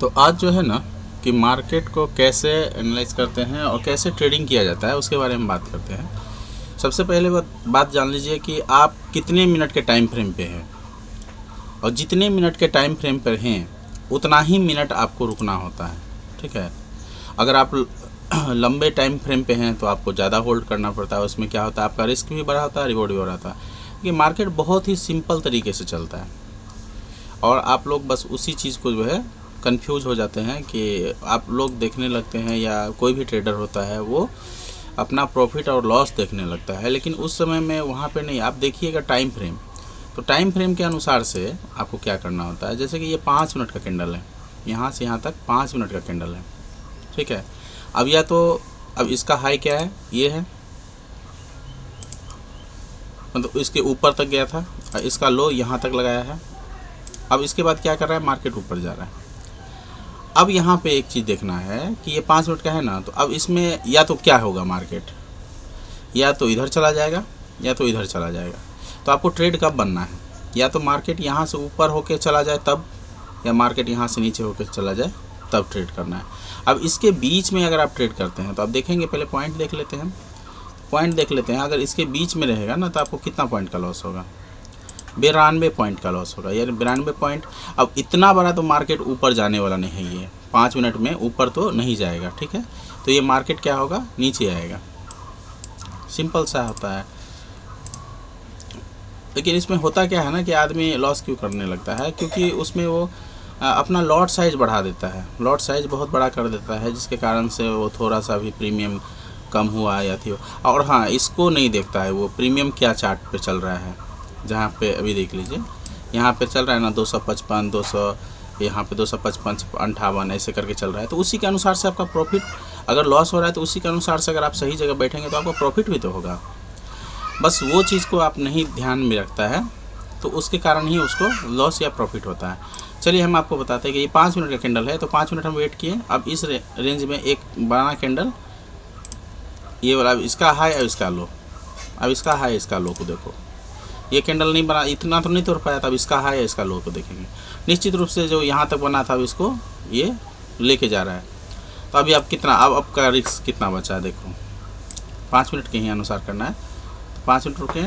तो आज जो है ना कि मार्केट को कैसे एनालाइज करते हैं और कैसे ट्रेडिंग किया जाता है उसके बारे में बात करते हैं। सबसे पहले बात जान लीजिए कि आप कितने मिनट के टाइम फ्रेम पे हैं, और जितने मिनट के टाइम फ्रेम पर हैं उतना ही मिनट आपको रुकना होता है। ठीक है, अगर आप लंबे टाइम फ्रेम पे हैं तो आपको ज़्यादा होल्ड करना पड़ता है। उसमें क्या होता है, आपका रिस्क भी बढ़ा होता है, रिवॉर्ड भी बढ़ा होता है। कि मार्केट बहुत ही सिंपल तरीके से चलता है और आप लोग बस उसी चीज़ को जो है कंफ्यूज हो जाते हैं कि आप लोग देखने लगते हैं, या कोई भी ट्रेडर होता है वो अपना प्रॉफिट और लॉस देखने लगता है। लेकिन उस समय में वहाँ पे नहीं, आप देखिएगा टाइम फ्रेम। तो टाइम फ्रेम के अनुसार से आपको क्या करना होता है, जैसे कि ये 5 मिनट का कैंडल है, यहाँ से यहाँ तक 5 मिनट का कैंडल है। ठीक है, अब या तो अब इसका हाई क्या है, ये है, मतलब इसके ऊपर तक गया था, इसका लो यहाँ तक लगाया है। अब इसके बाद क्या कर रहा है, मार्केट ऊपर जा रहा है। अब यहाँ पे एक चीज़ देखना है कि ये 5 मिनट का है ना, तो अब इसमें या तो क्या होगा, मार्केट या तो इधर चला जाएगा या तो इधर चला जाएगा। तो आपको ट्रेड कब बनना है, या तो मार्केट यहाँ से ऊपर होके चला जाए तब, या मार्केट यहाँ से नीचे होके चला जाए तब ट्रेड करना है। अब इसके बीच में अगर आप ट्रेड करते हैं तो आप देखेंगे, पहले पॉइंट देख लेते हैं। पॉइंट देख लेते हैं, अगर इसके बीच में रहेगा ना तो आपको कितना पॉइंट का लॉस होगा, 92 पॉइंट का लॉस होगा, यानी 92 पॉइंट। अब इतना बड़ा तो मार्केट ऊपर जाने वाला नहीं है, ये 5 मिनट में ऊपर तो नहीं जाएगा। ठीक है, तो ये मार्केट क्या होगा, नीचे आएगा। सिंपल सा होता है। लेकिन इसमें होता क्या है ना कि आदमी लॉस क्यों करने लगता है, क्योंकि उसमें वो अपना लॉट साइज़ बढ़ा देता है, लॉट साइज़ बहुत बड़ा कर देता है, जिसके कारण से वो थोड़ा सा भी प्रीमियम कम हुआ या थी। और हाँ, इसको नहीं देखता है वो प्रीमियम क्या चार्ट पे चल रहा है। जहाँ पे अभी देख लीजिए, यहाँ पे चल रहा है ना 255, 200, यहाँ पे 255, 58 ऐसे करके चल रहा है। तो उसी के अनुसार से आपका प्रॉफिट, अगर लॉस हो रहा है तो उसी के अनुसार से अगर आप सही जगह बैठेंगे तो आपका प्रॉफिट भी तो होगा। बस वो चीज़ को आप नहीं ध्यान में रखता है, तो उसके कारण ही उसको लॉस या प्रॉफिट होता है। चलिए हम आपको बताते हैं कि ये 5 मिनट का कैंडल है, तो 5 मिनट हम वेट किए। अब इस रेंज में एक बना कैंडल, ये वाला, इसका हाई और इसका लो। अब इसका हाई इसका लो को देखो, ये कैंडल नहीं बना, इतना तो नहीं तोड़ पाया था। अब इसका हाई है इसका लो को देखेंगे, निश्चित रूप से जो यहाँ तक बना था अब इसको ये लेके जा रहा है। तो अभी आप कितना, अब आपका रिस्क कितना बचा है देखो, 5 मिनट के ही अनुसार करना है। 5 मिनट रुके,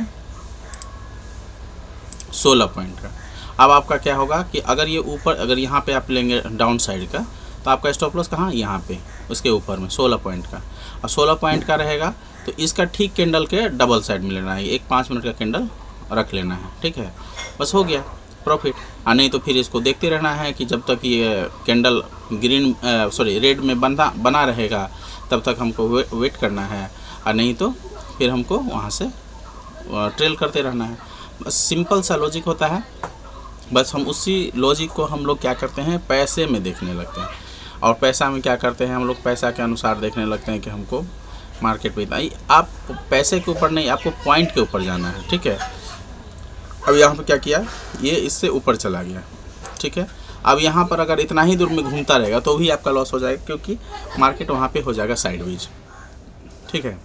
16 पॉइंट का। अब आपका क्या होगा कि अगर ये ऊपर, अगर यहाँ पे आप लेंगे डाउन साइड का, तो आपका स्टॉप लॉस कहाँ, यहाँ पे उसके ऊपर में 16 पॉइंट का। और 16 पॉइंट का रहेगा तो इसका ठीक कैंडल के डबल साइड में लेना है, एक 5 मिनट का कैंडल रख लेना है। ठीक है, बस हो गया प्रॉफिट। नहीं तो फिर इसको देखते रहना है कि जब तक ये कैंडल ग्रीन रेड में बना रहेगा तब तक हमको वेट करना है, और नहीं तो फिर हमको वहाँ से ट्रेल करते रहना है। बस सिंपल सा लॉजिक होता है। बस हम उसी लॉजिक को हम लोग क्या करते हैं, पैसे में देखने लगते हैं। और पैसा में क्या करते हैं हम लोग, पैसा के अनुसार देखने लगते हैं कि हमको मार्केट पे इतना। आप पैसे के ऊपर नहीं, आपको पॉइंट के ऊपर जाना है। ठीक है, अब यहाँ पे क्या किया, ये इससे ऊपर चला गया। ठीक है, अब यहाँ पर अगर इतना ही दूर में घूमता रहेगा तो भी आपका लॉस हो जाएगा, क्योंकि मार्केट वहाँ पे हो जाएगा साइडवेज। ठीक है,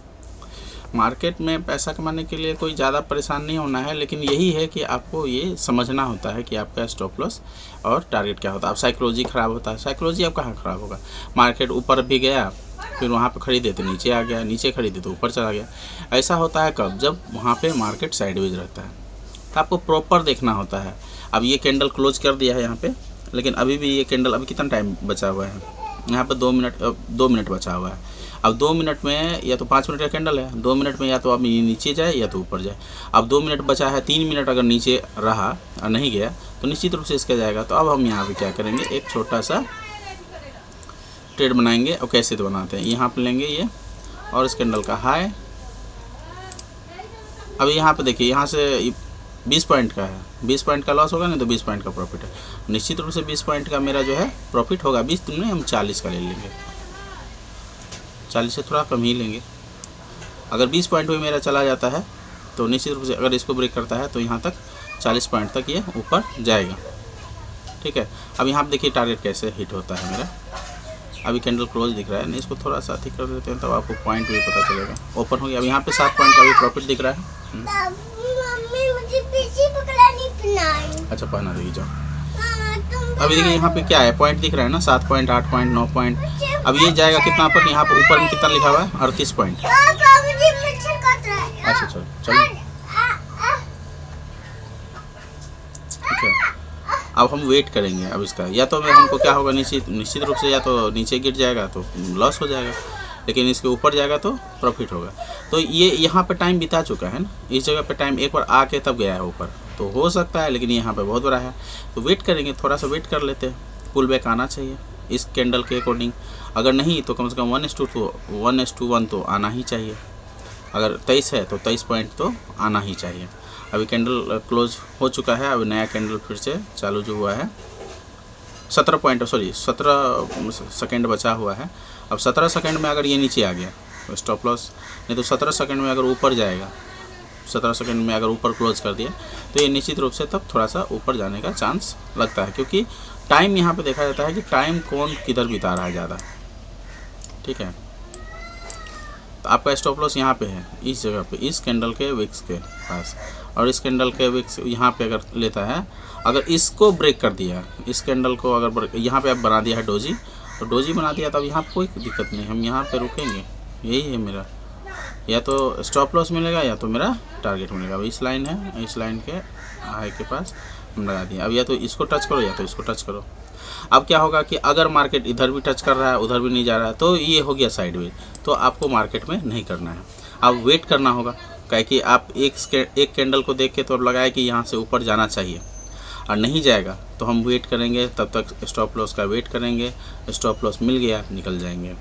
मार्केट में पैसा कमाने के लिए कोई ज़्यादा परेशान नहीं होना है, लेकिन यही है कि आपको ये समझना होता है कि आपका स्टॉप लॉस और टारगेट क्या होता है। अब साइकोलॉजी ख़राब होता है, साइकोलॉजी आप कहाँ ख़राब होगा, मार्केट ऊपर भी गया फिर वहाँ पे खरीदे तो नीचे आ गया, नीचे खरीदे तो ऊपर चला गया। ऐसा होता है कब, जब वहाँ पे मार्केट साइडवेज रहता है। तो आपको प्रॉपर देखना होता है। अब ये कैंडल क्लोज कर दिया है यहाँ पे, लेकिन अभी भी ये कैंडल, अभी कितना टाइम बचा हुआ है यहाँ पे, 2 मिनट बचा हुआ है। अब 2 मिनट में, या तो 5 मिनट का कैंडल है, 2 मिनट में या तो अब नीचे जाए या तो ऊपर जाए। अब 2 मिनट बचा है, 3 मिनट अगर नीचे रहा और नहीं गया तो निश्चित रूप से इसका जाएगा। तो अब हम यहाँ पे क्या करेंगे, एक छोटा सा ट्रेड बनाएंगे। और कैसे तो बनाते हैं, यहाँ पे लेंगे ये और इस कैंडल का हाई। अब यहाँ पे देखिए, यहाँ से 20 पॉइंट का है, 20 पॉइंट का लॉस होगा, नहीं तो 20 पॉइंट का प्रॉफिट है। निश्चित रूप से 20 पॉइंट का मेरा जो है प्रॉफिट होगा। 20 तुमने, हम 40 का ले लेंगे, 40 से थोड़ा कम ही लेंगे। अगर 20 पॉइंट भी मेरा चला जाता है तो निश्चित रूप से अगर इसको ब्रेक करता है तो यहाँ तक 40 पॉइंट तक ये ऊपर जाएगा। ठीक है, अब यहाँ पर देखिए टारगेट कैसे हिट होता है मेरा। अभी कैंडल क्लोज दिख रहा है, नहीं इसको थोड़ा सा अधिक कर देते हैं तब आपको पॉइंट भी पता चलेगा। ओपन हो गया, अब यहाँ पे 7 पॉइंट का भी प्रॉफिट दिख रहा है। मम्मी मुझे पीछे पकड़ानी पहनाई। अच्छा, पहना देगी, जाओ। अभी देखिए यहाँ पे क्या है, पॉइंट दिख रहा है ना, 7 पॉइंट, 8 पॉइंट, 9 पॉइंट। अब ये जाएगा कितना पर, यहाँ पर ऊपर में कितना लिखा हुआ है, 38 पॉइंट। अच्छा चलो चलो ठीक है। अब हम वेट करेंगे अब इसका, या तो हमको क्या होगा, निश्चित रूप से या तो नीचे गिर जाएगा तो लॉस हो जाएगा, लेकिन इसके ऊपर जाएगा तो प्रॉफिट होगा। तो ये यहाँ पे टाइम बिता चुका है ना, इस जगह पे टाइम एक बार आके तब गया है ऊपर, तो हो सकता है, लेकिन यहाँ पे बहुत बड़ा है तो वेट करेंगे, थोड़ा सा वेट कर लेते हैं। पुल बैक आना चाहिए इस कैंडल के अकॉर्डिंग, अगर नहीं तो कम से कम 1:1 तो आना ही चाहिए। अगर 23 है तो 23 पॉइंट तो आना ही चाहिए। अभी कैंडल क्लोज हो चुका है, अभी नया कैंडल फिर से चालू जो हुआ है, 17 सेकेंड बचा हुआ है। अब 17 सेकेंड में अगर ये नीचे आ गया तो स्टॉप लॉस, नहीं तो 17 सेकेंड में अगर ऊपर जाएगा, 17 सेकेंड में अगर ऊपर क्लोज कर दिया तो ये निश्चित रूप से तब थोड़ा सा ऊपर जाने का चांस लगता है, क्योंकि टाइम यहाँ पे देखा जाता है कि टाइम कौन किधर बिता रहा है ज़्यादा। ठीक है, तो आपका स्टॉप लॉस यहाँ पे है, इस जगह पे, इस कैंडल के विक्स के पास, और इस कैंडल के विक्स यहाँ पे अगर लेता है, अगर इसको ब्रेक कर दिया, इस कैंडल को अगर यहाँ पे आप बना दिया है डोजी, तो डोजी बना दिया तब यहाँ कोई दिक्कत नहीं, हम यहाँ पे रुकेंगे। यही है मेरा, या तो स्टॉप लॉस मिलेगा या तो मेरा टारगेट मिलेगा। अब इस लाइन है, इस लाइन के हाई के पास हम लगा दिए। अब या तो इसको टच करो या तो इसको टच करो। अब क्या होगा कि अगर मार्केट इधर भी टच कर रहा है, उधर भी नहीं जा रहा है, तो ये हो गया साइडवेज, तो आपको मार्केट में नहीं करना है, अब वेट करना होगा। काहे कि आप एक कैंडल को देख के तो लगाए कि यहाँ से ऊपर जाना चाहिए, और नहीं जाएगा तो हम वेट करेंगे, तब तक स्टॉप लॉस का वेट करेंगे। स्टॉप लॉस मिल गया निकल जाएंगे।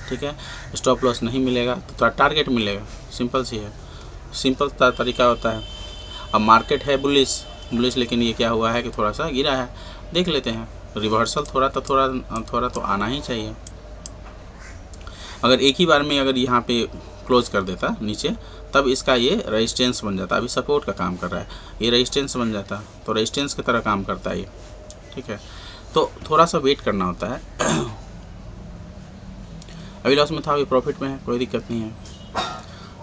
ठीक है, स्टॉप लॉस नहीं मिलेगा तो टारगेट मिलेगा, सिंपल सी है, सिंपल तरीका होता है। अब मार्केट है बुलिश, लेकिन ये क्या हुआ है कि थोड़ा सा गिरा है, देख लेते हैं रिवर्सल, थोड़ा तो आना ही चाहिए। अगर एक ही बार में अगर यहाँ पे क्लोज कर देता नीचे, तब इसका ये रेजिस्टेंस बन जाता। अभी सपोर्ट का काम कर रहा है, ये रेजिस्टेंस बन जाता, तो रेजिस्टेंस की तरह काम करता है ये। ठीक है, तो थोड़ा सा वेट करना होता है। अभी लॉस में था, अभी प्रॉफिट में है, कोई दिक्कत नहीं है,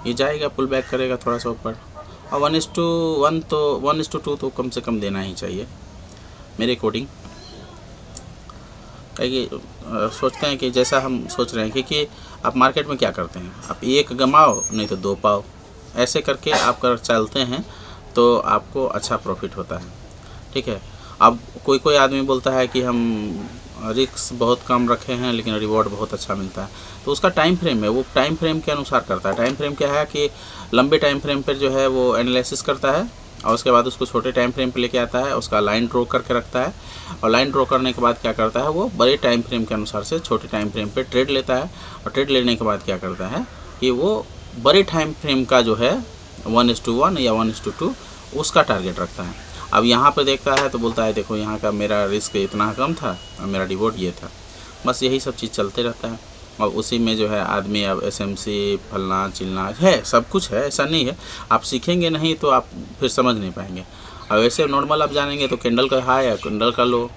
ये जाएगा, पुल बैक करेगा थोड़ा सा ऊपर, और 1:1 तो 1:2 तो कम से कम देना ही चाहिए मेरे अकॉर्डिंग। कि सोचते हैं कि जैसा हम सोच रहे हैं कि आप मार्केट में क्या करते हैं, आप एक गमाओ नहीं तो 2 पाओ, ऐसे करके आप कर चलते हैं तो आपको अच्छा प्रॉफिट होता है। ठीक है, अब कोई आदमी बोलता है कि हम रिस्क बहुत कम रखे हैं लेकिन रिवॉर्ड बहुत अच्छा मिलता है, तो उसका टाइम फ्रेम है, वो टाइम फ्रेम के अनुसार करता है। टाइम फ्रेम क्या है कि लंबे टाइम फ्रेम पर जो है वो एनालिसिस करता है, और उसके बाद उसको छोटे टाइम फ्रेम पे लेके आता है, उसका लाइन ड्रॉ करके रखता है, और लाइन ड्रॉ करने के बाद क्या करता है, वो बड़े टाइम फ्रेम के अनुसार से छोटे टाइम फ्रेम पे ट्रेड लेता है, और ट्रेड लेने के बाद क्या करता है कि वो बड़े टाइम फ्रेम का जो है 1:1 या 1:2 उसका टारगेट रखता है। अब यहाँ पे देखता है तो बोलता है देखो यहाँ का मेरा रिस्क इतना कम था और मेरा रिवॉर्ड ये था, बस यही सब चीज़ चलते रहता है। और उसी में जो है आदमी अब SMC फलना चिलना है, सब कुछ है, ऐसा नहीं है। आप सीखेंगे नहीं तो आप फिर समझ नहीं पाएंगे। अब वैसे नॉर्मल आप जानेंगे तो कैंडल का हाई या कैंडल का लो,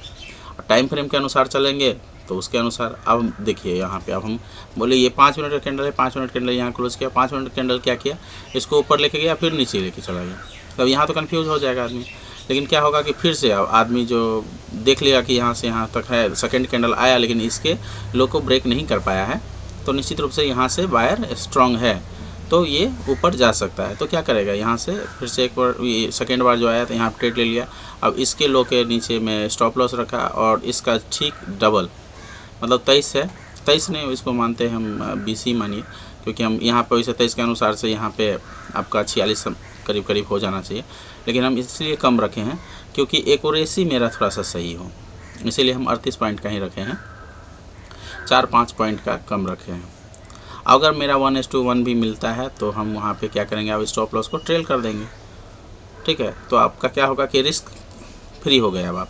टाइम फ्रेम के अनुसार चलेंगे तो उसके अनुसार। अब देखिए यहाँ पे, अब हम बोले ये 5 मिनट का कैंडल है, 5 मिनट कैंडल यहाँ क्लोज किया, 5 मिनट कैंडल क्या किया, इसको ऊपर लेके गया फिर नीचे लेके चला गया। तब यहाँ तो कन्फ्यूज हो जाएगा आदमी, लेकिन क्या होगा कि फिर से आदमी जो देख लेगा कि यहाँ से यहाँ तक है, सेकंड कैंडल आया लेकिन इसके लो को ब्रेक नहीं कर पाया है, तो निश्चित रूप से यहाँ से बायर स्ट्रांग है तो ये ऊपर जा सकता है। तो क्या करेगा, यहाँ से फिर से एक बार सेकेंड बार जो आया तो यहाँ ट्रेड ले लिया। अब इसके लो के नीचे में स्टॉप लॉस रखा, और इसका ठीक डबल, मतलब 23 है, 23 नहीं इसको मानते हैं हम 20 ही मानिए, क्योंकि हम यहाँ पर वैसे 23 के अनुसार से यहाँ पे आपका 46 करीब हो जाना चाहिए, लेकिन हम इसलिए कम रखे हैं क्योंकि एक्यूरेसी मेरा थोड़ा सा सही हो, इसीलिए हम 38 पॉइंट का ही रखे हैं, 4-5 पॉइंट का कम रखे हैं। अगर मेरा 1:1 भी मिलता है तो हम वहाँ पे क्या करेंगे, अब स्टॉप लॉस को ट्रेल कर देंगे। ठीक है, तो आपका क्या होगा कि रिस्क फ्री हो गया। अब आप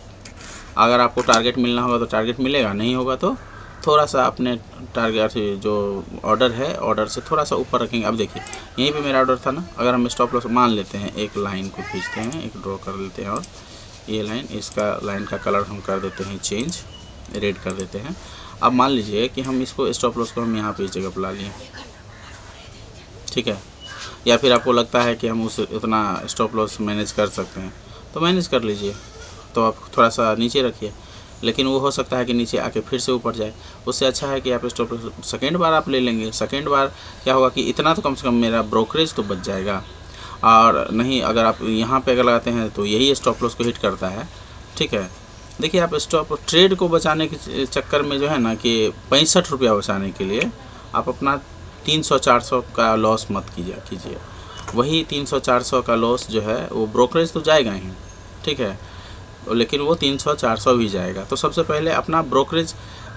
अगर आपको टारगेट मिलना होगा तो टारगेट मिलेगा, नहीं होगा तो थोड़ा सा अपने टारगेट जो ऑर्डर है, ऑर्डर से थोड़ा सा ऊपर रखेंगे। अब देखिए यहीं पे मेरा ऑर्डर था ना, अगर हम स्टॉप लॉस मान लेते हैं, एक लाइन को खींचते हैं, एक ड्रॉ कर लेते हैं, और ये लाइन, इसका लाइन का कलर हम कर देते हैं चेंज, रेड कर देते हैं। अब मान लीजिए कि हम इसको स्टॉप लॉस को हम यहाँ पे इस जगह पर ला लिए, ठीक है, या फिर आपको लगता है कि हम उस उतना स्टॉप लॉस मैनेज कर सकते हैं तो मैनेज कर लीजिए, तो आप थोड़ा सा नीचे रखिए, लेकिन वो हो सकता है कि नीचे आके फिर से ऊपर जाए। उससे अच्छा है कि आप स्टॉप लॉस सेकेंड बार आप ले लेंगे। सेकेंड बार क्या होगा कि इतना तो कम से कम मेरा ब्रोकरेज तो बच जाएगा। और नहीं, अगर आप यहाँ पे अगर लगाते हैं तो यही स्टॉप लॉस को हिट करता है। ठीक है, देखिए आप स्टॉप ट्रेड को बचाने के चक्कर में जो है ना कि 65 रुपया बचाने के लिए आप अपना 300-400 का लॉस मत कीजिए। वही 300-400 का लॉस जो है वो ब्रोकरेज तो जाएगा ही, ठीक है, लेकिन वो 300-400 भी जाएगा। तो सबसे पहले अपना ब्रोकरेज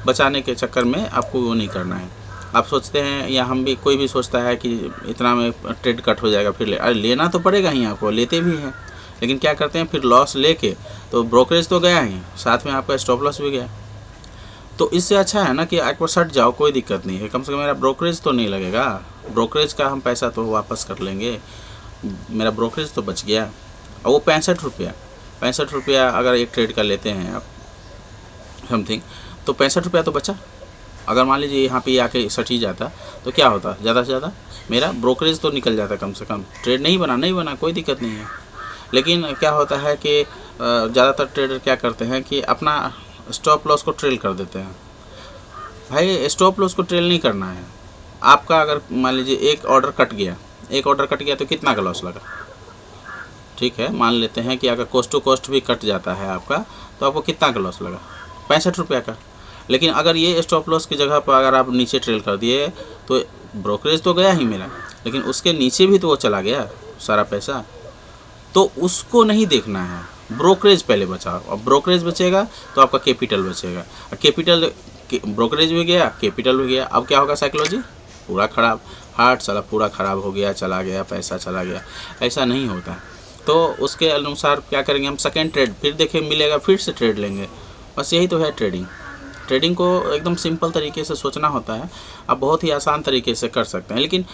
बचाने के चक्कर में आपको वो नहीं करना है। आप सोचते हैं, या हम भी, कोई भी सोचता है कि इतना में ट्रेड कट हो जाएगा, फिर अरे लेना तो पड़ेगा ही, आपको लेते भी हैं, लेकिन क्या करते हैं फिर लॉस लेके, तो ब्रोकरेज तो गया ही, साथ में आपका स्टॉप लॉस भी गया। तो इससे अच्छा है ना कि एक बार सट जाओ, कोई दिक्कत नहीं है, कम से कम मेरा ब्रोकरेज तो नहीं लगेगा, ब्रोकरेज का हम पैसा तो वापस कर लेंगे, मेरा ब्रोकरेज तो बच गया। और वो 65 रुपया अगर एक ट्रेड का लेते हैं आप समथिंग, तो 65 रुपया तो बचा। अगर मान लीजिए यहाँ पे आके सट ही जाता तो क्या होता, ज़्यादा से ज़्यादा मेरा ब्रोकरेज तो निकल जाता, कम से कम ट्रेड नहीं बना कोई दिक्कत नहीं है। लेकिन क्या होता है कि ज़्यादातर ट्रेडर क्या करते हैं कि अपना स्टॉप लॉस को ट्रेल कर देते हैं। भाई स्टॉप लॉस को ट्रेल नहीं करना है आपका। अगर मान लीजिए एक ऑर्डर कट गया तो कितना का लॉस लगा, ठीक है, मान लेते हैं कि अगर कोस्ट टू कोस्ट भी कट जाता है आपका, तो आपको कितना का लॉस लगा, 65 रुपया का। लेकिन अगर ये स्टॉप लॉस की जगह पर अगर आप नीचे ट्रेल कर दिए तो ब्रोकरेज तो गया ही मेरा, लेकिन उसके नीचे भी तो वो चला गया सारा पैसा। तो उसको नहीं देखना है, ब्रोकरेज पहले बचाओ। अब ब्रोकरेज बचेगा तो आपका कैपिटल बचेगा, कैपिटल, ब्रोकरेज भी गया, कैपिटल भी गया। अब क्या होगा, साइकोलॉजी पूरा ख़राब, हार्ट साला पूरा ख़राब हो गया, चला गया पैसा, चला गया। ऐसा नहीं होता है। तो उसके अनुसार क्या करेंगे हम, सेकेंड ट्रेड फिर देखें मिलेगा, फिर से ट्रेड लेंगे। बस यही तो है ट्रेडिंग को एकदम सिंपल तरीके से सोचना होता है। आप बहुत ही आसान तरीके से कर सकते हैं, लेकिन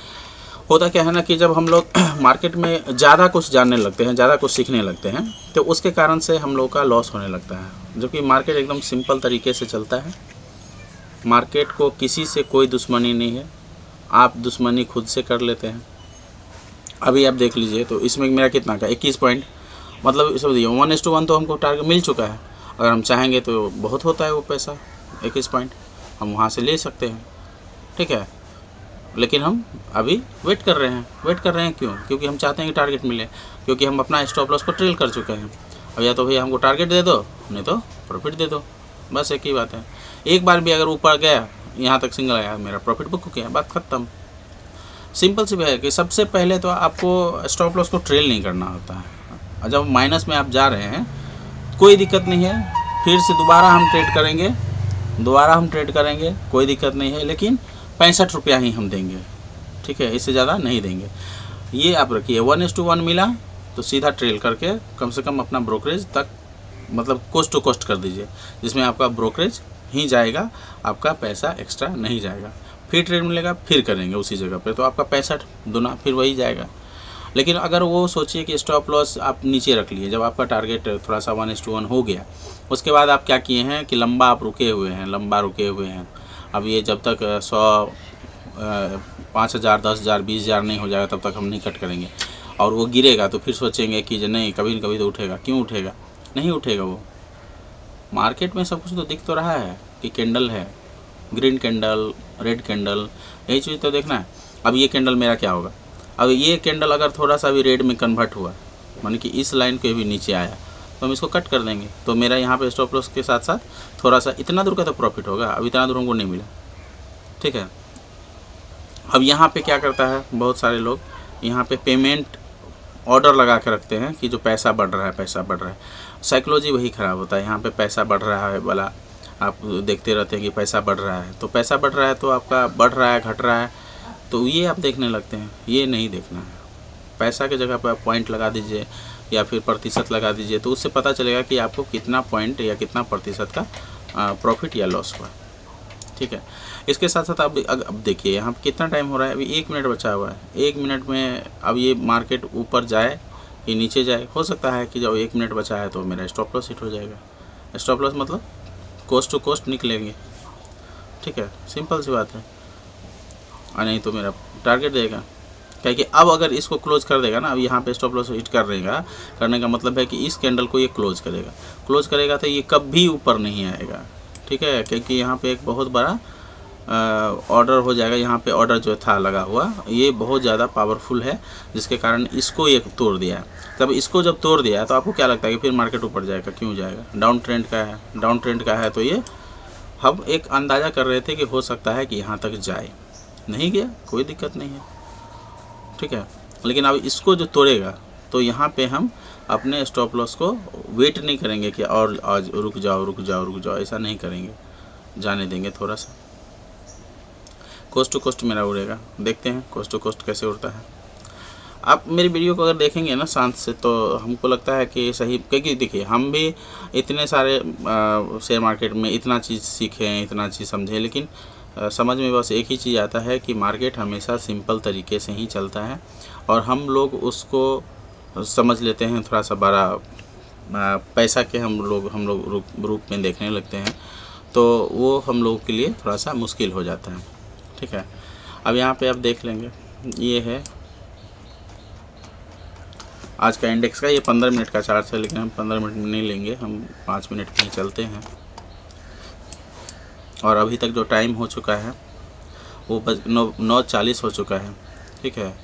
होता क्या है ना कि जब हम लोग मार्केट में ज़्यादा कुछ जानने लगते हैं, ज़्यादा कुछ सीखने लगते हैं, तो उसके कारण से हम लोग का लॉस होने लगता है। जबकि मार्केट एकदम सिंपल तरीके से चलता है। मार्केट को किसी से कोई दुश्मनी नहीं है, आप दुश्मनी खुद से कर लेते हैं। अभी आप देख लीजिए, तो इसमें मेरा कितना का 21 पॉइंट, मतलब समझिए 1:1 तो हमको टारगेट मिल चुका है। अगर हम चाहेंगे तो बहुत होता है वो पैसा, 21 पॉइंट हम वहाँ से ले सकते हैं, ठीक है। लेकिन हम अभी वेट कर रहे हैं क्यों? क्योंकि हम चाहते हैं कि टारगेट मिले, क्योंकि हम अपना स्टॉप लॉस को ट्रेल कर चुके हैं। अब या तो भैया हमको टारगेट दे दो, नहीं तो प्रॉफिट दे दो, बस एक ही बात है। एक बार भी अगर ऊपर गया, यहाँ तक सिंगल आया, मेरा प्रॉफिट बुक हो गया, बात खत्म। सिंपल सी बात है कि सबसे पहले तो आपको स्टॉप लॉस को ट्रेल नहीं करना होता है। जब माइनस में आप जा रहे हैं कोई दिक्कत नहीं है, फिर से दोबारा हम ट्रेड करेंगे, कोई दिक्कत नहीं है, लेकिन 65 रुपया ही हम देंगे, ठीक है, इससे ज़्यादा नहीं देंगे। ये आप रखिए, 1:1 मिला तो सीधा ट्रेल करके कम से कम अपना ब्रोकरेज तक, मतलब कोस्ट टू कोस्ट कर दीजिए, जिसमें आपका ब्रोकरेज ही जाएगा, आपका पैसा एक्स्ट्रा नहीं जाएगा। फिर ट्रेड मिलेगा, फिर करेंगे उसी जगह पे, तो आपका 65 दुना फिर वही जाएगा। लेकिन अगर वो सोचिए कि स्टॉप लॉस आप नीचे रख लिए, जब आपका टारगेट थोड़ा सा 1:1 हो गया, उसके बाद आप क्या किए हैं कि लंबा रुके हुए हैं। अब ये जब तक 100, 5,000, 10,000, 20,000 नहीं हो जाएगा तब तक हम नहीं कट करेंगे। और वो गिरेगा तो फिर सोचेंगे कि जो नहीं, कभी न कभी तो उठेगा। क्यों उठेगा? नहीं उठेगा। वो मार्केट में सब कुछ तो दिख तो रहा है कि कैंडल है, ग्रीन कैंडल, रेड कैंडल, यही चीज़ तो देखना है। अब ये कैंडल मेरा क्या होगा, अब ये कैंडल अगर थोड़ा सा भी रेड में कन्वर्ट हुआ, माने कि इस लाइन के भी नीचे आया, तो हम इसको कट कर देंगे। तो मेरा यहाँ पे स्टॉप लॉस के साथ साथ थोड़ा सा इतना दूर का तो प्रॉफिट होगा। अब इतना दूर हमको नहीं मिला, ठीक है। अब यहाँ पे क्या करता है, बहुत सारे लोग यहाँ पे पेमेंट ऑर्डर लगा के रखते हैं कि जो पैसा बढ़ रहा है। साइकोलॉजी वही ख़राब होता है। यहाँ पे पैसा बढ़ रहा है वाला आप देखते रहते हैं कि पैसा बढ़ रहा है, तो पैसा बढ़ रहा है तो आपका बढ़ रहा है, घट रहा है, तो ये आप देखने लगते हैं। ये नहीं देखना है। पैसा की जगह पर आप पॉइंट लगा दीजिए या फिर प्रतिशत लगा दीजिए, तो उससे पता चलेगा कि आपको कितना पॉइंट या कितना प्रतिशत का प्रॉफिट या लॉस हुआ, ठीक है। इसके साथ साथ अब देखिए यहाँ पर कितना टाइम हो रहा है, अभी 1 मिनट बचा हुआ है। 1 मिनट में अब ये मार्केट ऊपर जाए कि नीचे जाए, हो सकता है कि जब 1 मिनट बचा है तो मेरा स्टॉप लॉस हिट हो जाएगा। स्टॉप लॉस मतलब कोस्ट टू कोस्ट निकलेंगे, ठीक है, सिंपल सी बात है। और नहीं तो मेरा टारगेट देगा। क्या कि अब अगर इसको क्लोज कर देगा ना, अब यहाँ पे स्टॉप लॉस हिट कर देगा, करने का मतलब है कि इस कैंडल को ये क्लोज करेगा तो ये कभी ऊपर नहीं आएगा, ठीक है, क्योंकि यहाँ पे एक बहुत बड़ा ऑर्डर हो जाएगा। यहाँ पे ऑर्डर जो था लगा हुआ ये बहुत ज़्यादा पावरफुल है, जिसके कारण इसको ये तोड़ दिया है। तब इसको जब तोड़ दिया है तो आपको क्या लगता है कि फिर मार्केट ऊपर जाएगा? क्यों जाएगा? डाउन ट्रेंड का है, तो ये हम एक अंदाज़ा कर रहे थे कि हो सकता है कि यहाँ तक जाए, नहीं गया, कोई दिक्कत नहीं है, ठीक है। लेकिन अब इसको जो तोड़ेगा तो यहाँ पे हम अपने स्टॉप लॉस को वेट नहीं करेंगे कि और आज रुक जाओ, ऐसा नहीं करेंगे, जाने देंगे थोड़ा सा। कोस्ट टू कोस्ट मेरा उड़ेगा, देखते हैं कोस्ट टू कोस्ट कैसे उड़ता है। आप मेरी वीडियो को अगर देखेंगे ना शांत से तो हमको लगता है कि सही, क्योंकि देखिए हम भी इतने सारे शेयर मार्केट में इतना चीज़ सीखे हैं, इतना चीज़ समझे, लेकिन समझ में बस एक ही चीज़ आता है कि मार्केट हमेशा सिंपल तरीके से ही चलता है और हम लोग उसको समझ लेते हैं थोड़ा सा बड़ा पैसा के हम लोग रूप में देखने लगते हैं, तो वो हम लोगों के लिए थोड़ा सा मुश्किल हो जाता है, ठीक है। अब यहाँ पे आप देख लेंगे, ये है आज का इंडेक्स का, ये 15 मिनट का चार्ट है, लेकिन हम 15 मिनट में नहीं लेंगे, हम 5 मिनट में ही चलते हैं। और अभी तक जो टाइम हो चुका है वो 9:40 हो चुका है, ठीक है।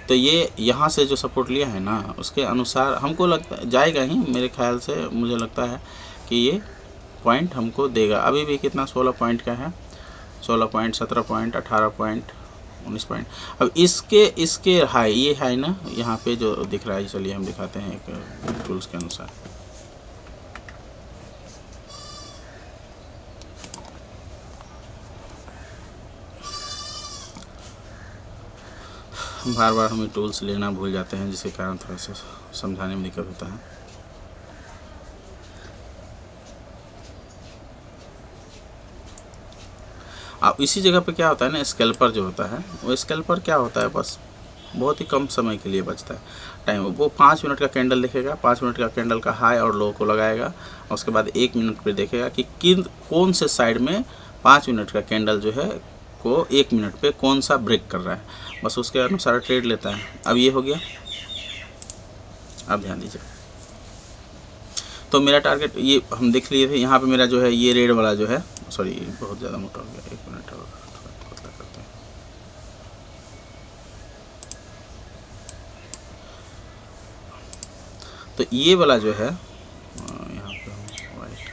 तो ये यहाँ से जो सपोर्ट लिया है ना, उसके अनुसार हमको लगता जाएगा ही, मेरे ख्याल से मुझे लगता है कि ये पॉइंट हमको देगा। अभी भी कितना 16 पॉइंट का है, 16 पॉइंट, 17 पॉइंट, 18 पॉइंट, 19 पॉइंट। अब इसके हाई, ये हाई ना यहाँ पे जो दिख रहा है, चलिए हम दिखाते हैं एक टूल्स के अनुसार। बार बार हमें टूल्स लेना भूल जाते हैं, जिसके कारण थोड़ा सा समझाने में दिक्कत होता है। अब इसी जगह पे क्या होता है ना, स्कैल्पर जो होता है, वो स्कैल्पर क्या होता है, बस बहुत ही कम समय के लिए बचता है टाइम। वो 5 मिनट का कैंडल देखेगा, 5 मिनट का कैंडल का हाई और लो को लगाएगा, और उसके बाद 1 मिनट पे देखेगा कि कौन से साइड में 5 मिनट का कैंडल जो है को 1 मिनट पे कौन सा ब्रेक कर रहा है, बस उसके अनुसार ट्रेड लेता है। अब ये हो गया, अब ध्यान दीजिए। तो मेरा टारगेट ये हम देख लिए थे, यहाँ पे मेरा जो है ये रेड वाला जो है, सॉरी बहुत ज़्यादा मोटा हो गया, 1 मिनट और पतला करते हैं। तो ये वाला जो है यहाँ पे हम वाइट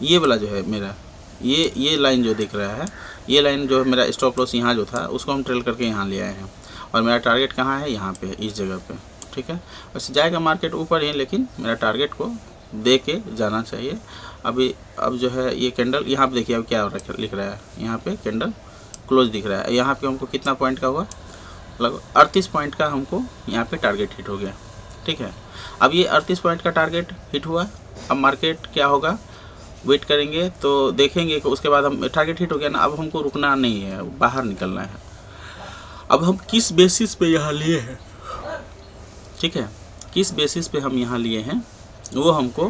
ये वाला जो है मेरा, ये लाइन जो दिख रहा है, ये लाइन जो है मेरा स्टॉप लॉस यहाँ जो था उसको हम ट्रेल करके यहाँ ले आए हैं, और मेरा टारगेट कहाँ है, यहाँ पे, इस जगह पे, ठीक है। वैसे जाएगा मार्केट ऊपर ही, लेकिन मेरा टारगेट को दे के जाना चाहिए। अब जो है ये कैंडल यहाँ पे देखिए, अब क्या लिख रहा है, यहाँ पे कैंडल क्लोज दिख रहा है। यहाँ पे हमको कितना पॉइंट का हुआ, लगभग 38 पॉइंट का हमको यहाँ पे टारगेट हिट हो गया, ठीक है। अब ये 38 पॉइंट का टारगेट हिट हुआ, अब मार्केट क्या होगा, वेट करेंगे तो देखेंगे कि उसके बाद हम टारगेट हिट हो गया ना, अब हमको रुकना नहीं है, बाहर निकलना है। अब हम किस बेसिस पे यहाँ लिए हैं, ठीक है, किस बेसिस पे हम यहाँ लिए हैं वो हमको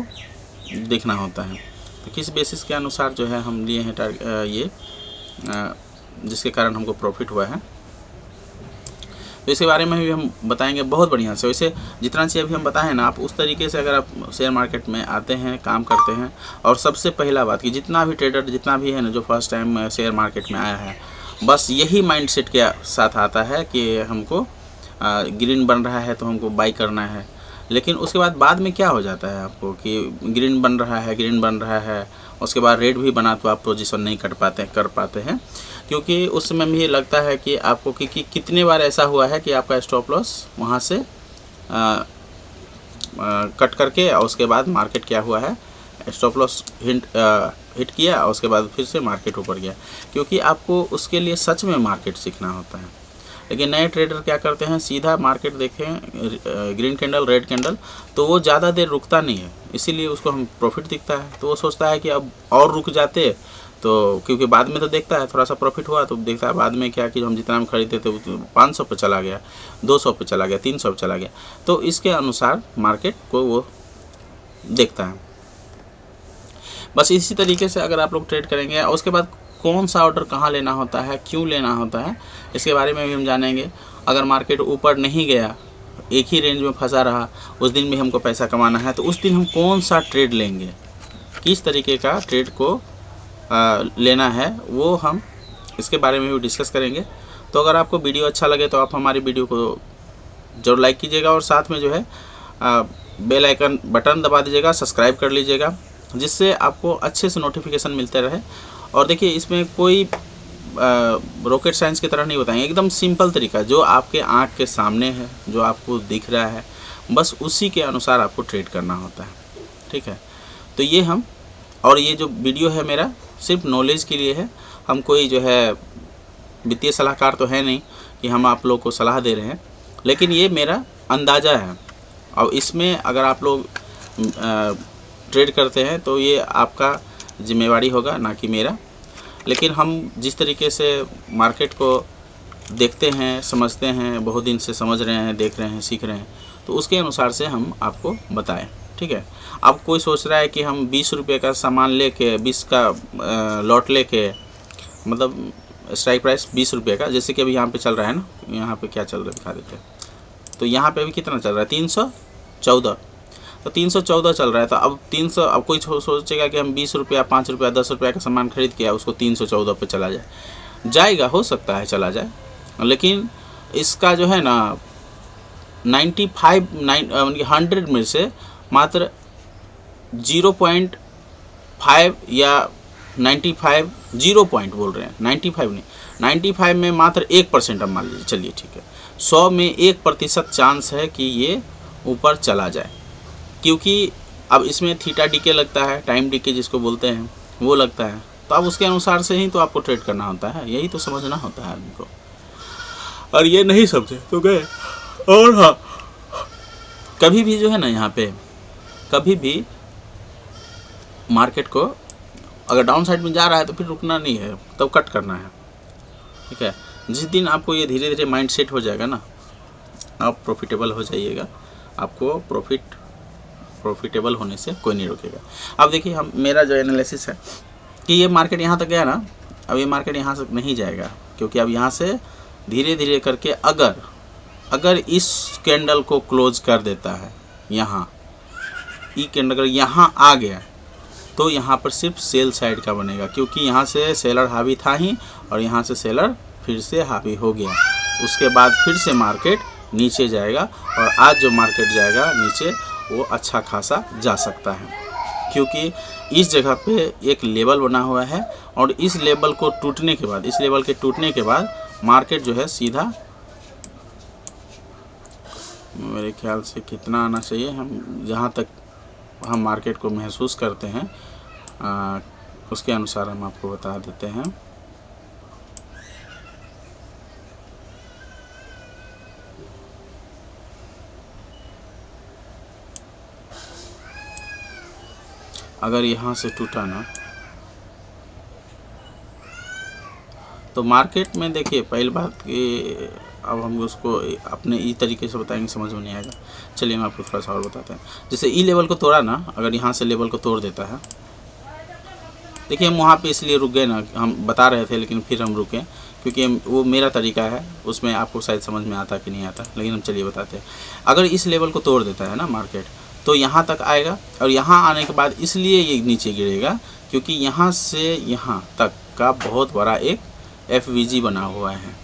देखना होता है। तो किस बेसिस के अनुसार जो है हम लिए हैं ये जिसके कारण हमको प्रॉफिट हुआ है, तो इसके बारे में भी हम बताएंगे बहुत बढ़िया से। वैसे जितना चीज़ अभी हम बताएं ना, आप उस तरीके से अगर आप शेयर मार्केट में आते हैं, काम करते हैं, और सबसे पहला बात कि जितना भी ट्रेडर जितना भी है ना जो फर्स्ट टाइम शेयर मार्केट में आया है, बस यही माइंडसेट के साथ आता है कि हमको ग्रीन बन रहा है तो हमको बाई करना है। लेकिन उसके बाद में क्या हो जाता है आपको कि ग्रीन बन रहा है, उसके बाद रेड भी बना तो आप पोजीशन नहीं कर पाते हैं, क्योंकि उस समय में ये लगता है कि आपको कि कितने बार ऐसा हुआ है कि आपका स्टॉप लॉस वहाँ से कट करके, और उसके बाद मार्केट क्या हुआ है, स्टॉप लॉस हिट किया और उसके बाद फिर से मार्केट ऊपर गया, क्योंकि आपको उसके लिए सच में मार्केट सीखना होता है। लेकिन नए ट्रेडर क्या करते हैं, सीधा मार्केट देखें ग्रीन कैंडल रेड कैंडल, तो वो ज़्यादा देर रुकता नहीं है, इसीलिए उसको हम प्रॉफिट दिखता है, तो वो सोचता है कि अब और रुक जाते, तो क्योंकि बाद में तो देखता है थोड़ा सा प्रॉफिट हुआ तो देखता है बाद में क्या कि हम जितना हम खरीदे थे 500 पे चला गया, 200 पे चला गया, 300 पे चला गया, तो इसके अनुसार मार्केट को वो देखता है। बस इसी तरीके से अगर आप लोग ट्रेड करेंगे, और उसके बाद कौन सा ऑर्डर कहाँ लेना होता है, क्यों लेना होता है, इसके बारे में भी हम जानेंगे। अगर मार्केट ऊपर नहीं गया, एक ही रेंज में फंसा रहा, उस दिन भी हमको पैसा कमाना है, तो उस दिन हम कौन सा ट्रेड लेंगे, किस तरीके का ट्रेड को लेना है, वो हम इसके बारे में भी डिस्कस करेंगे। तो अगर आपको वीडियो अच्छा लगे तो आप हमारी वीडियो को जरूर लाइक कीजिएगा और साथ में जो है बेल आइकन बटन दबा दीजिएगा, सब्सक्राइब कर लीजिएगा, जिससे आपको अच्छे से नोटिफिकेशन मिलते रहे। और देखिए, इसमें कोई रॉकेट साइंस की तरह नहीं बताएंगे, एकदम सिंपल तरीका जो आपके आँख के सामने है, जो आपको दिख रहा है, बस उसी के अनुसार आपको ट्रेड करना होता है। ठीक है, तो ये हम, और ये जो वीडियो है मेरा सिर्फ नॉलेज के लिए है, हम कोई जो है वित्तीय सलाहकार तो है नहीं कि हम आप लोग को सलाह दे रहे हैं, लेकिन ये मेरा अंदाज़ा है। और इसमें अगर आप लोग ट्रेड करते हैं तो ये आपका जिम्मेवारी होगा, ना कि मेरा। लेकिन हम जिस तरीके से मार्केट को देखते हैं, समझते हैं, बहुत दिन से समझ रहे हैं, देख रहे हैं, सीख रहे हैं, तो उसके अनुसार से हम आपको बताएं। ठीक है, अब कोई सोच रहा है कि हम 20 रुपये का सामान लेके, 20 का लॉट लेके, मतलब स्ट्राइक प्राइस 20 रुपये का, जैसे कि अभी यहाँ पे चल रहा है ना, यहाँ पे क्या चल रहा है दिखा देते हैं। तो यहाँ पे अभी कितना चल रहा है, 314, तो 314 चल रहा है। तो अब 300, अब कोई सोचेगा कि हम 20 रुपया, 5 रुपया, 10 रुपया का सामान खरीद के उसको 314 पे चला जाएगा, हो सकता है चला जाए, लेकिन इसका जो है ना 100 में से मात्र 0.5 या 95, 0 पॉइंट बोल रहे हैं, 95 नहीं, 95 में मात्र 1% अब मान लीजिए, चलिए ठीक है, 100 में 1% चांस है कि ये ऊपर चला जाए, क्योंकि अब इसमें थीटा डीके लगता है, टाइम डीके जिसको बोलते हैं वो लगता है। तो अब उसके अनुसार से ही तो आपको ट्रेड करना होता है, यही तो समझना होता है आदमी को, और ये नहीं समझे तो गए। और हाँ, कभी भी जो है ना, यहाँ पे कभी भी मार्केट को अगर डाउन साइड में जा रहा है तो फिर रुकना नहीं है, तब कट करना है। ठीक है, जिस दिन आपको ये धीरे धीरे माइंड सेट हो जाएगा ना, आप प्रॉफिटेबल हो जाइएगा, आपको प्रॉफिटेबल होने से कोई नहीं रोकेगा। अब देखिए, हम, मेरा जो एनालिसिस है कि ये मार्केट यहाँ तक गया ना, अब ये मार्केट यहाँ से नहीं जाएगा, क्योंकि अब यहाँ से धीरे धीरे करके अगर इस कैंडल को क्लोज कर देता है, यहाँ ई कैंडल अगर यहाँ आ गया, तो यहाँ पर सिर्फ सेल साइड का बनेगा, क्योंकि यहाँ से सेलर हावी था ही, और यहाँ से सेलर फिर से हावी हो गया। उसके बाद फिर से मार्केट नीचे जाएगा, और आज जो मार्केट जाएगा नीचे, वो अच्छा खासा जा सकता है, क्योंकि इस जगह पे एक लेवल बना हुआ है, और इस लेवल को टूटने के बाद, इस लेवल के टूटने के बाद मार्केट जो है सीधा, मेरे ख्याल से कितना आना चाहिए, हम जहाँ तक हम मार्केट को महसूस करते हैं उसके अनुसार हम आपको बता देते हैं। अगर यहाँ से टूटा ना, तो मार्केट में देखिए, पहली बात कि अब हम उसको अपने ई तरीके से बताएंगे, समझ में नहीं आएगा। चलिए हम आपको थोड़ा सा और बताते हैं। जैसे ई लेवल को तोड़ा ना, अगर यहाँ से लेवल को तोड़ देता है, देखिए हम वहाँ पे इसलिए रुक गए ना, हम बता रहे थे लेकिन फिर हम रुके, क्योंकि वो मेरा तरीका है, उसमें आपको शायद समझ में आता कि नहीं आता, लेकिन हम चलिए बताते हैं। अगर इस लेवल को तोड़ देता है ना मार्केट, तो यहाँ तक आएगा, और यहाँ आने के बाद इसलिए ये नीचे गिरेगा क्योंकि यहाँ से यहाँ तक का बहुत बड़ा एक FVG बना हुआ है।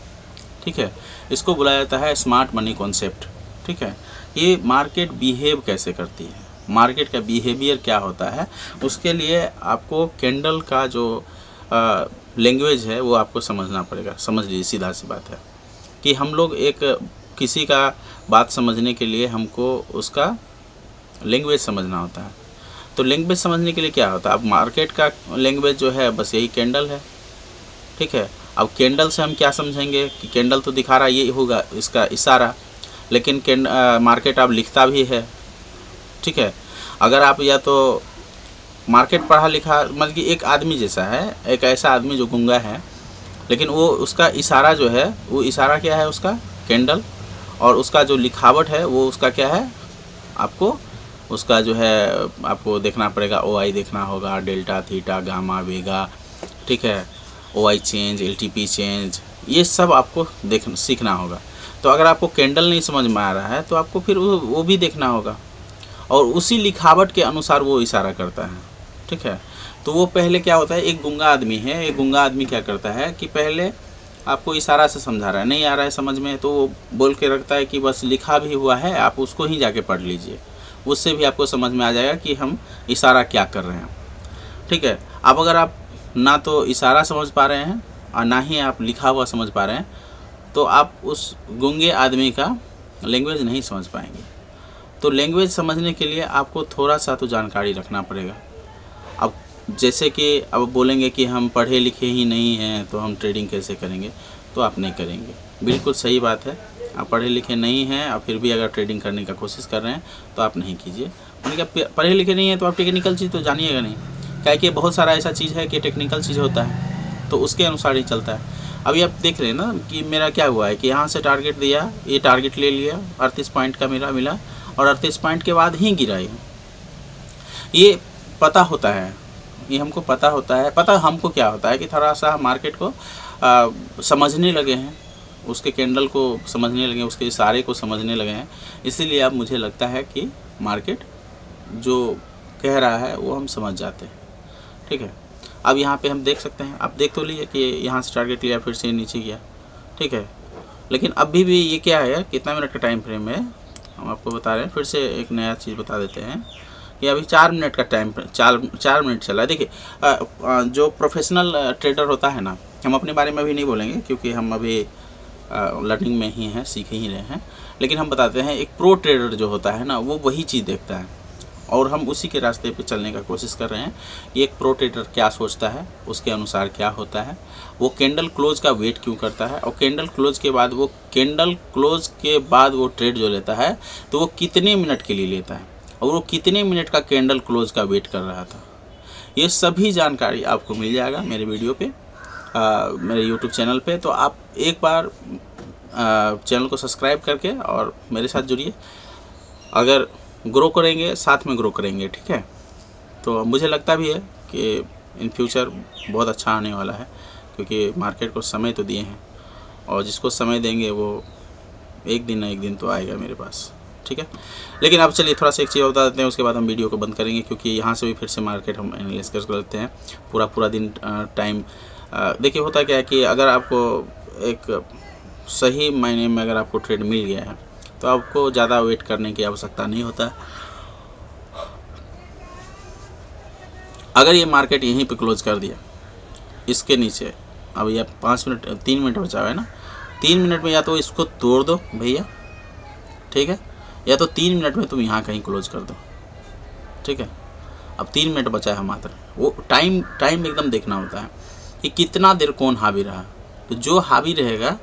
ठीक है, इसको बुलाया जाता है स्मार्ट मनी कॉन्सेप्ट। ठीक है, ये मार्केट बिहेव कैसे करती है, मार्केट का बिहेवियर क्या होता है, उसके लिए आपको कैंडल का जो लैंग्वेज है वो आपको समझना पड़ेगा। समझ लीजिए, सीधा सी बात है कि हम लोग एक किसी का बात समझने के लिए हमको उसका लैंग्वेज समझना होता है। तो लैंग्वेज समझने के लिए क्या होता है, अब मार्केट का लैंग्वेज जो है बस यही कैंडल है। ठीक है, अब कैंडल से हम क्या समझेंगे कि कैंडल तो दिखा रहा ये होगा इसका इशारा, लेकिन मार्केट अब लिखता भी है। ठीक है, अगर आप या तो मार्केट पढ़ा लिखा, मतलब कि एक आदमी जैसा है, एक ऐसा आदमी जो गूंगा है, लेकिन वो उसका इशारा जो है, वो इशारा क्या है उसका, कैंडल, और उसका जो लिखावट है वो उसका क्या है, आपको उसका जो है आपको देखना पड़ेगा, OI देखना होगा, डेल्टा, थीटा, गामा, वेगा। ठीक है, OI चेंज, LTP चेंज, ये सब आपको सीखना होगा। तो अगर आपको कैंडल नहीं समझ में आ रहा है तो आपको फिर वो भी देखना होगा, और उसी लिखावट के अनुसार वो इशारा करता है, ठीक है। तो वो पहले क्या होता है, एक गूंगा आदमी है, एक गूंगा आदमी क्या करता है कि पहले आपको इशारा से समझा रहा है, नहीं आ रहा है समझ में, तो वो बोल के रखता है कि बस लिखा भी हुआ है, आप उसको ही जाके पढ़ लीजिए, उससे भी आपको समझ में आ जाएगा कि हम इशारा क्या कर रहे हैं, ठीक है। अब अगर आप ना तो इशारा समझ पा रहे हैं और ना ही आप लिखा हुआ समझ पा रहे हैं, तो आप उस गूंगे आदमी का लैंग्वेज नहीं समझ पाएंगे। तो लैंग्वेज समझने के लिए आपको थोड़ा सा तो जानकारी रखना पड़ेगा। अब जैसे कि अब बोलेंगे कि हम पढ़े लिखे ही नहीं हैं तो हम ट्रेडिंग कैसे करेंगे, तो आप नहीं करेंगे, बिल्कुल सही बात है। आप पढ़े लिखे नहीं हैं और फिर भी अगर ट्रेडिंग करने का कोशिश कर रहे हैं तो आप नहीं कीजिए। उनके पढ़े लिखे नहीं हैं तो आप टेक्निकल चीज़ तो जानिएगा नहीं, क्या कि बहुत सारा ऐसा चीज़ है कि टेक्निकल चीज़ होता है तो उसके अनुसार ही चलता है। अभी आप देख रहे हैं ना कि मेरा क्या हुआ है कि यहाँ से टारगेट दिया, ये टारगेट ले लिया, 38 पॉइंट का मेरा मिला और 38 पॉइंट के बाद ही गिरा। ये पता होता है, ये हमको पता होता है। पता हमको क्या होता है कि थोड़ा सा मार्केट को समझने लगे हैं, उसके कैंडल को समझने लगे हैं, उसके इशारे को समझने लगे हैं, इसीलिए अब मुझे लगता है कि मार्केट जो कह रहा है वो हम समझ जाते हैं, ठीक है। अब यहाँ पे हम देख सकते हैं, आप देख तो लिए कि यहाँ से टारगेट लिया फिर से नीचे गया, ठीक है। लेकिन अभी भी ये क्या है, कितना मिनट का टाइम फ्रेम है हम आपको बता रहे हैं। फिर से एक नया चीज़ बता देते हैं कि अभी 4 मिनट का टाइम, 4 मिनट चला है। देखिए जो प्रोफेशनल ट्रेडर होता है ना, हम अपने बारे में अभी नहीं बोलेंगे क्योंकि हम अभी लर्निंग में ही हैं, सीख ही रहे हैं, लेकिन हम बताते हैं एक प्रो ट्रेडर जो होता है ना वो वही चीज़ देखता है और हम उसी के रास्ते पे चलने का कोशिश कर रहे हैं कि एक प्रो ट्रेडर क्या सोचता है, उसके अनुसार क्या होता है, वो कैंडल क्लोज का वेट क्यों करता है, और कैंडल क्लोज के बाद वो ट्रेड जो लेता है तो वो कितने मिनट के लिए लेता है और वो कितने मिनट का कैंडल क्लोज का वेट कर रहा था। ये सभी जानकारी आपको मिल जाएगा मेरे वीडियो पे, मेरे यूट्यूब चैनल पे। तो आप एक बार चैनल को सब्सक्राइब करके और मेरे साथ जुड़िए, अगर ग्रो करेंगे साथ में ग्रो करेंगे, ठीक है। तो मुझे लगता भी है कि इन फ्यूचर बहुत अच्छा आने वाला है क्योंकि मार्केट को समय तो दिए हैं और जिसको समय देंगे वो एक दिन ना एक दिन तो आएगा मेरे पास, ठीक है। लेकिन अब चलिए थोड़ा सा एक चीज़ बता देते हैं, उसके बाद हम वीडियो को बंद करेंगे क्योंकि यहाँ से भी फिर से मार्केट हम एनालिसिस कर लेते हैं पूरा दिन टाइम। देखिए होता क्या है कि अगर आपको एक सही मायने में अगर आपको ट्रेड मिल गया है तो आपको ज़्यादा वेट करने की आवश्यकता नहीं होता। अगर ये मार्केट यहीं पे क्लोज कर दिया इसके नीचे, अब ये 3 मिनट बचा हुआ है ना, 3 मिनट में या तो इसको तोड़ दो भैया, ठीक है, या तो 3 मिनट में तुम यहाँ कहीं क्लोज कर दो, ठीक है। अब 3 मिनट बचा है मात्र, वो टाइम एकदम देखना होता है कि कितना देर कौन हावी रहा, तो जो हावी रहेगा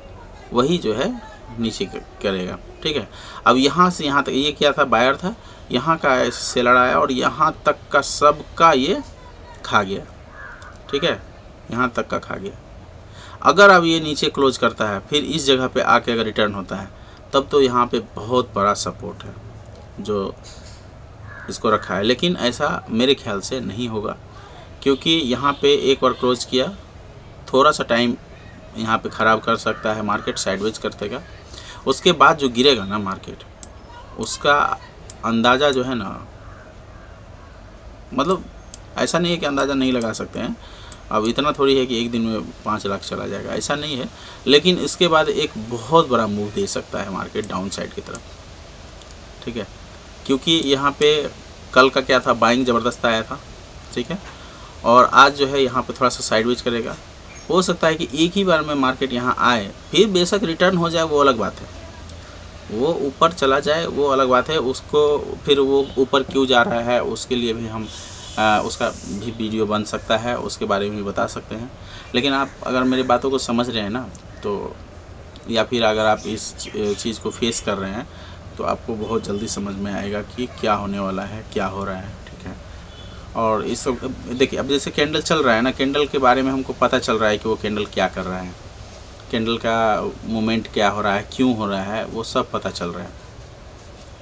वही जो है नीचे करेगा, ठीक है। अब यहाँ से यहाँ तक ये क्या था, बायर था, यहाँ का सेलर आया और यहाँ तक का सब का ये खा गया, ठीक है, यहाँ तक का खा गया। अगर अब ये नीचे क्लोज करता है फिर इस जगह पे आके अगर रिटर्न होता है तब तो यहाँ पे बहुत बड़ा सपोर्ट है जो इसको रखा है। लेकिन ऐसा मेरे ख्याल से नहीं होगा क्योंकि यहाँ पे एक बार क्लोज किया, थोड़ा सा टाइम यहाँ पे ख़राब कर सकता है, मार्केट साइडवेज कर देगा, उसके बाद जो गिरेगा ना मार्केट उसका अंदाज़ा जो है ना, मतलब ऐसा नहीं है कि अंदाज़ा नहीं लगा सकते हैं, अब इतना थोड़ी है कि एक दिन में 5 लाख चला जाएगा, ऐसा नहीं है, लेकिन इसके बाद एक बहुत बड़ा मूव दे सकता है मार्केट डाउन साइड की तरफ, ठीक है। क्योंकि यहाँ पे कल का क्या था, बाइंग ज़बरदस्त आया था, ठीक है, और आज जो है यहाँ पे थोड़ा सा साइडवेज करेगा। हो सकता है कि एक ही बार में मार्केट यहाँ आए, फिर बेशक रिटर्न हो जाए वो अलग बात है, वो ऊपर चला जाए वो अलग बात है, उसको फिर वो ऊपर क्यों जा रहा है उसके लिए भी हम उसका भी वीडियो बन सकता है, उसके बारे में भी बता सकते हैं। लेकिन आप अगर मेरी बातों को समझ रहे हैं ना तो, या फिर अगर आप इस चीज़ को फेस कर रहे हैं तो आपको बहुत जल्दी समझ में आएगा कि क्या होने वाला है, क्या हो रहा है, ठीक है। और इस देखिए अब जैसे कैंडल चल रहा है ना, कैंडल के बारे में हमको पता चल रहा है कि वो कैंडल क्या कर रहा है, कैंडल का मूवमेंट क्या हो रहा है, क्यों हो रहा है, वो सब पता चल रहा है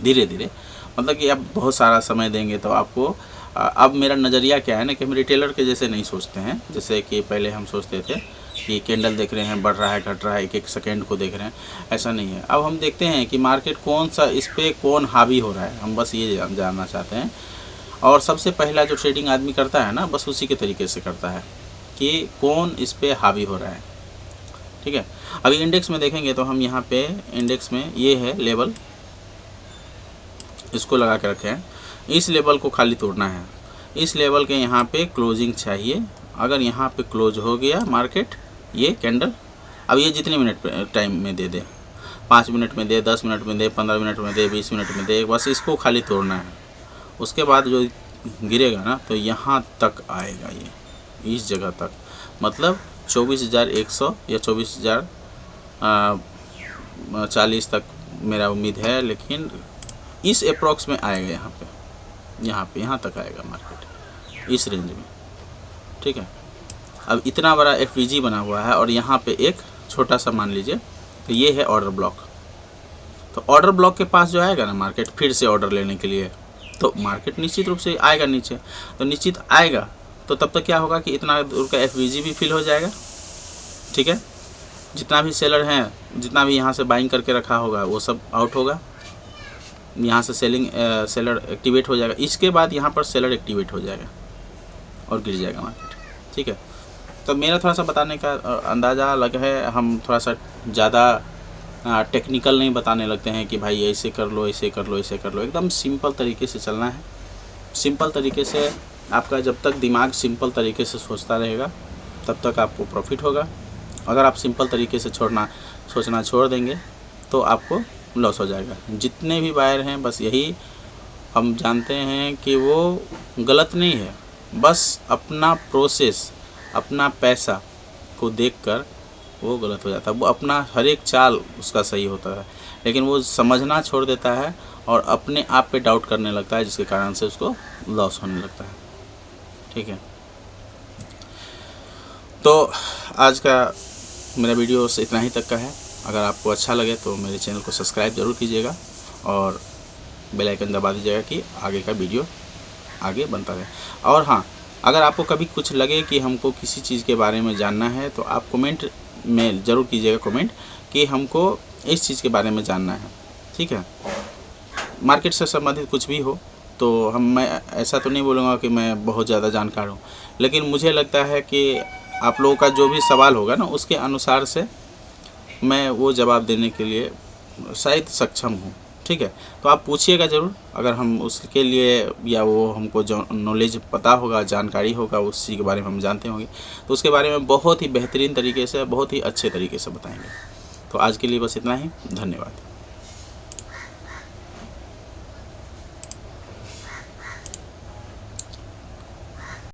धीरे धीरे। मतलब कि अब बहुत सारा समय देंगे तो आपको, अब मेरा नज़रिया क्या है ना कि हम रिटेलर के जैसे नहीं सोचते हैं, जैसे कि पहले हम सोचते थे कि कैंडल देख रहे हैं बढ़ रहा है घट रहा है, एक एक सेकेंड को देख रहे हैं, ऐसा नहीं है। अब हम देखते हैं कि मार्केट कौन सा इस पर कौन हावी हो रहा है, हम बस ये जानना चाहते हैं। और सबसे पहला जो ट्रेडिंग आदमी करता है ना, बस उसी के तरीके से करता है कि कौन इस पर हावी हो रहा है। ठीक है, अभी इंडेक्स में देखेंगे तो हम यहाँ पे इंडेक्स में ये है लेवल, इसको लगा के रखे हैं। इस लेवल को खाली तोड़ना है, इस लेवल के यहाँ पे क्लोजिंग चाहिए। अगर यहाँ पे क्लोज हो गया मार्केट, ये कैंडल, अब ये जितने मिनट टाइम में दे दे, 5 मिनट में दे, 10 मिनट में दे, 15 मिनट में दे, 20 मिनट में दे, बस इसको खाली तोड़ना है। उसके बाद जो गिरेगा ना तो यहाँ तक आएगा, ये इस जगह तक, मतलब 24,100 या 24,040 तक मेरा उम्मीद है, लेकिन इस अप्रॉक्स में आएगा, यहाँ तक आएगा मार्केट, इस रेंज में। ठीक है, अब इतना बड़ा FVG बना हुआ है और यहाँ पे एक छोटा सा मान लीजिए, तो ये है ऑर्डर ब्लॉक। तो ऑर्डर ब्लॉक के पास जो आएगा ना मार्केट फिर से ऑर्डर लेने के लिए, तो मार्केट निश्चित रूप से आएगा नीचे, तो निश्चित आएगा, तो तब तक क्या होगा कि इतना दूर का FVG भी फिल हो जाएगा। ठीक है, जितना भी सेलर हैं, जितना भी यहाँ से बाइंग करके रखा होगा वो सब आउट होगा, यहाँ से सेलर एक्टिवेट हो जाएगा। इसके बाद यहाँ पर सेलर एक्टिवेट हो जाएगा और गिर जाएगा मार्केट। ठीक है, तो मेरा थोड़ा सा बताने का अंदाज़ा अलग है, हम थोड़ा सा ज़्यादा टेक्निकल नहीं बताने लगते हैं कि भाई ऐसे कर लो, ऐसे कर लो, ऐसे कर लो। एकदम सिंपल तरीके से चलना है। सिंपल तरीके से आपका जब तक दिमाग सिंपल तरीके से सोचता रहेगा तब तक आपको प्रॉफिट होगा। अगर आप सिंपल तरीके से सोचना छोड़ देंगे तो आपको लॉस हो जाएगा। जितने भी बायर हैं बस यही हम जानते हैं कि वो गलत नहीं है, बस अपना प्रोसेस, अपना पैसा को देखकर वो गलत हो जाता है। वो अपना हर एक चाल उसका सही होता है, लेकिन वो समझना छोड़ देता है और अपने आप पे डाउट करने लगता है, जिसके कारण से उसको लॉस होने लगता है। ठीक है, तो आज का मेरा वीडियो से इतना ही तक का है। अगर आपको अच्छा लगे तो मेरे चैनल को सब्सक्राइब ज़रूर कीजिएगा और बेल आइकन दबा दीजिएगा कि आगे का वीडियो आगे बनता रहे। और हाँ, अगर आपको कभी कुछ लगे कि हमको किसी चीज़ के बारे में जानना है तो आप कमेंट में ज़रूर कीजिएगा, कमेंट कि हमको इस चीज़ के बारे में जानना है। ठीक है, मार्केट से संबंधित कुछ भी हो तो मैं ऐसा तो नहीं बोलूँगा कि मैं बहुत ज़्यादा जानकार हूँ, लेकिन मुझे लगता है कि आप लोगों का जो भी सवाल होगा ना उसके अनुसार से मैं वो जवाब देने के लिए शायद सक्षम हूँ। ठीक है, तो आप पूछिएगा ज़रूर, अगर हम उसके लिए या वो हमको जो नॉलेज पता होगा, जानकारी होगा, उस चीज़ के बारे में हम जानते होंगे तो उसके बारे में बहुत ही बेहतरीन तरीके से, बहुत ही अच्छे तरीके से बताएंगे। तो आज के लिए बस इतना ही, धन्यवाद।